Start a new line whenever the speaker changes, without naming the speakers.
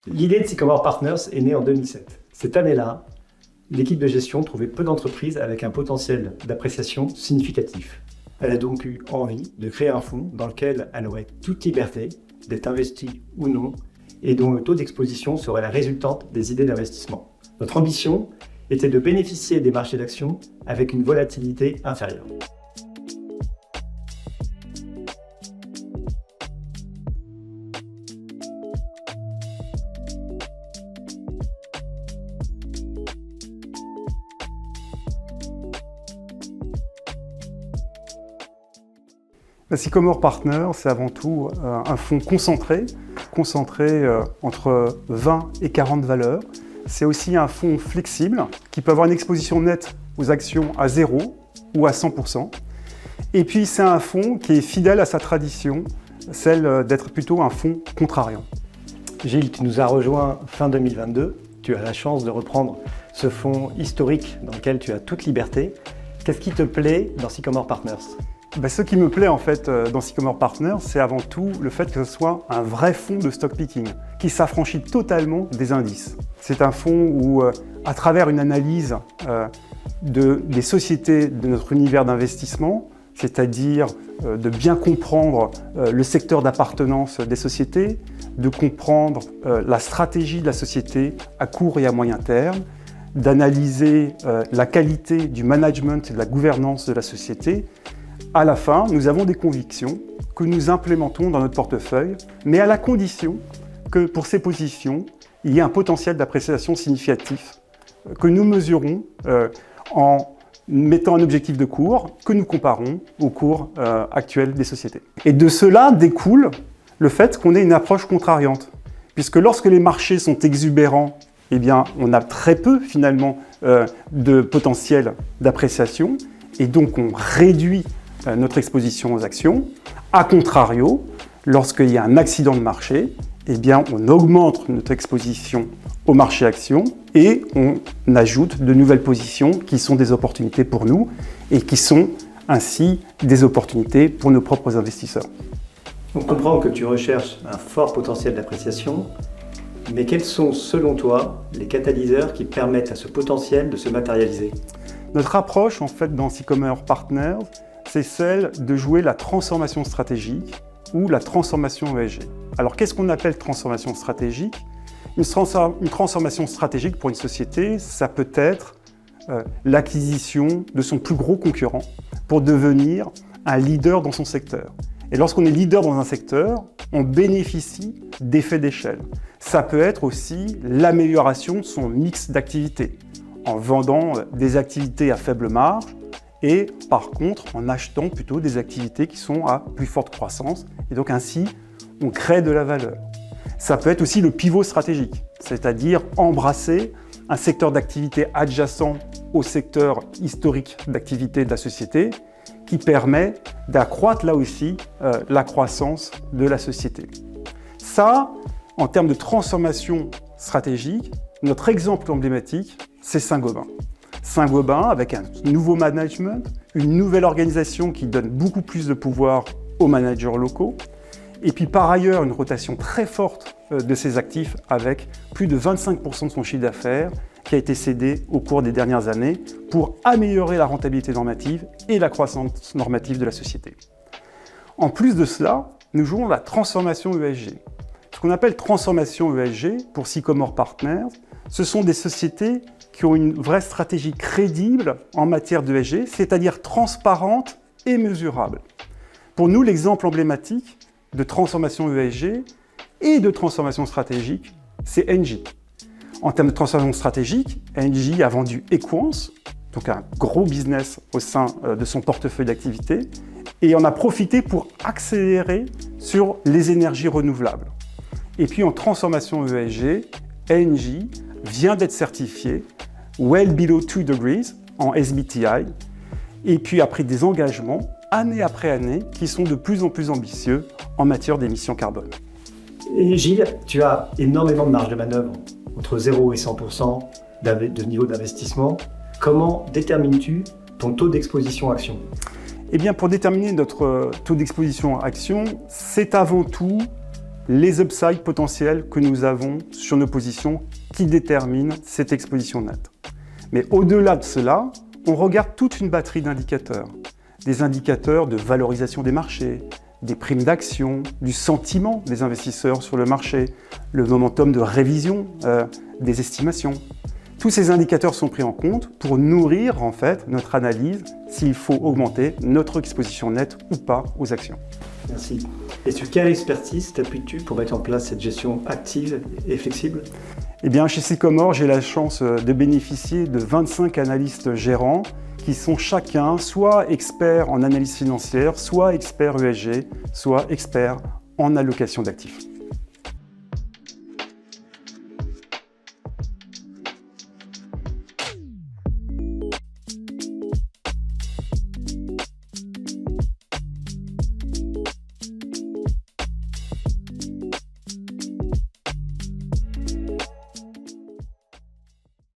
L'idée de Sycomore Partners est née en 2007. Cette année-là, l'équipe de gestion trouvait peu d'entreprises avec un potentiel d'appréciation significatif. Elle a donc eu envie de créer un fonds dans lequel elle aurait toute liberté d'être investie ou non et dont le taux d'exposition serait la résultante des idées d'investissement. Notre ambition était de bénéficier des marchés d'actions avec une volatilité inférieure.
Sycomore Partners, c'est avant tout un fonds concentré entre 20 et 40 valeurs. C'est aussi un fonds flexible qui peut avoir une exposition nette aux actions à 0 ou à 100%. Et puis c'est un fonds qui est fidèle à sa tradition, celle d'être plutôt un fonds contrariant.
Gilles, tu nous as rejoint fin 2022. Tu as la chance de reprendre ce fonds historique dans lequel tu as toute liberté. Qu'est-ce qui te plaît dans Sycomore Partners ?
Ce qui me plaît en fait dans Sycomore Partners, c'est avant tout le fait que ce soit un vrai fonds de stock picking qui s'affranchit totalement des indices. C'est un fonds où, à travers une analyse des sociétés de notre univers d'investissement, c'est-à-dire de bien comprendre le secteur d'appartenance des sociétés, de comprendre la stratégie de la société à court et à moyen terme, d'analyser la qualité du management et de la gouvernance de la société. À la fin, nous avons des convictions que nous implémentons dans notre portefeuille, mais à la condition que pour ces positions, il y ait un potentiel d'appréciation significatif que nous mesurons en mettant un objectif de cours que nous comparons au cours actuel des sociétés. Et de cela découle le fait qu'on ait une approche contrariante, puisque lorsque les marchés sont exubérants, eh bien, on a très peu finalement de potentiel d'appréciation, et donc on réduit notre exposition aux actions. A contrario, lorsqu'il y a un accident de marché, eh bien, on augmente notre exposition au marché actions et on ajoute de nouvelles positions qui sont des opportunités pour nous et qui sont ainsi des opportunités pour nos propres investisseurs.
On comprend que tu recherches un fort potentiel d'appréciation, mais quels sont selon toi les catalyseurs qui permettent à ce potentiel de se matérialiser ?
Notre approche en fait dans Sycomore Partners, c'est celle de jouer la transformation stratégique ou la transformation ESG. Alors qu'est-ce qu'on appelle transformation stratégique ? Une transformation stratégique pour une société, ça peut être l'acquisition de son plus gros concurrent pour devenir un leader dans son secteur. Et lorsqu'on est leader dans un secteur, on bénéficie d'effets d'échelle. Ça peut être aussi l'amélioration de son mix d'activités, en vendant des activités à faible marge, et par contre en achetant plutôt des activités qui sont à plus forte croissance et donc ainsi on crée de la valeur. Ça peut être aussi le pivot stratégique, c'est-à-dire embrasser un secteur d'activité adjacent au secteur historique d'activité de la société qui permet d'accroître là aussi la croissance de la société. Ça, en termes de transformation stratégique, notre exemple emblématique, c'est Saint-Gobain. Saint-Gobain, avec un nouveau management, une nouvelle organisation qui donne beaucoup plus de pouvoir aux managers locaux, et puis par ailleurs une rotation très forte de ses actifs avec plus de 25% de son chiffre d'affaires qui a été cédé au cours des dernières années pour améliorer la rentabilité normative et la croissance normative de la société. En plus de cela, nous jouons la transformation ESG. Ce qu'on appelle transformation ESG pour Sycomore Partners, ce sont des sociétés qui ont une vraie stratégie crédible en matière d'ESG, c'est-à-dire transparente et mesurable. Pour nous, l'exemple emblématique de transformation ESG et de transformation stratégique, c'est Engie. En termes de transformation stratégique, Engie a vendu Equans, donc un gros business au sein de son portefeuille d'activités, et en a profité pour accélérer sur les énergies renouvelables. Et puis en transformation ESG, Engie vient d'être certifié Well Below 2 Degrees en SBTi et puis a pris des engagements année après année qui sont de plus en plus ambitieux en matière d'émissions carbone.
Et Gilles, tu as énormément de marge de manœuvre entre 0 et 100% de niveau d'investissement. Comment détermines-tu ton taux d'exposition action ?
Eh bien, pour déterminer notre taux d'exposition action, c'est avant tout les upsides potentiels que nous avons sur nos positions qui déterminent cette exposition nette. Mais au-delà de cela, on regarde toute une batterie d'indicateurs. Des indicateurs de valorisation des marchés, des primes d'action, du sentiment des investisseurs sur le marché, le momentum de révision des estimations. Tous ces indicateurs sont pris en compte pour nourrir en fait notre analyse s'il faut augmenter notre exposition nette ou pas aux actions.
Merci. Et sur quelle expertise t'appuies-tu pour mettre en place cette gestion active et flexible?
Eh bien, chez Sycomore, j'ai la chance de bénéficier de 25 analystes gérants qui sont chacun soit experts en analyse financière, soit experts ESG, soit experts en allocation d'actifs.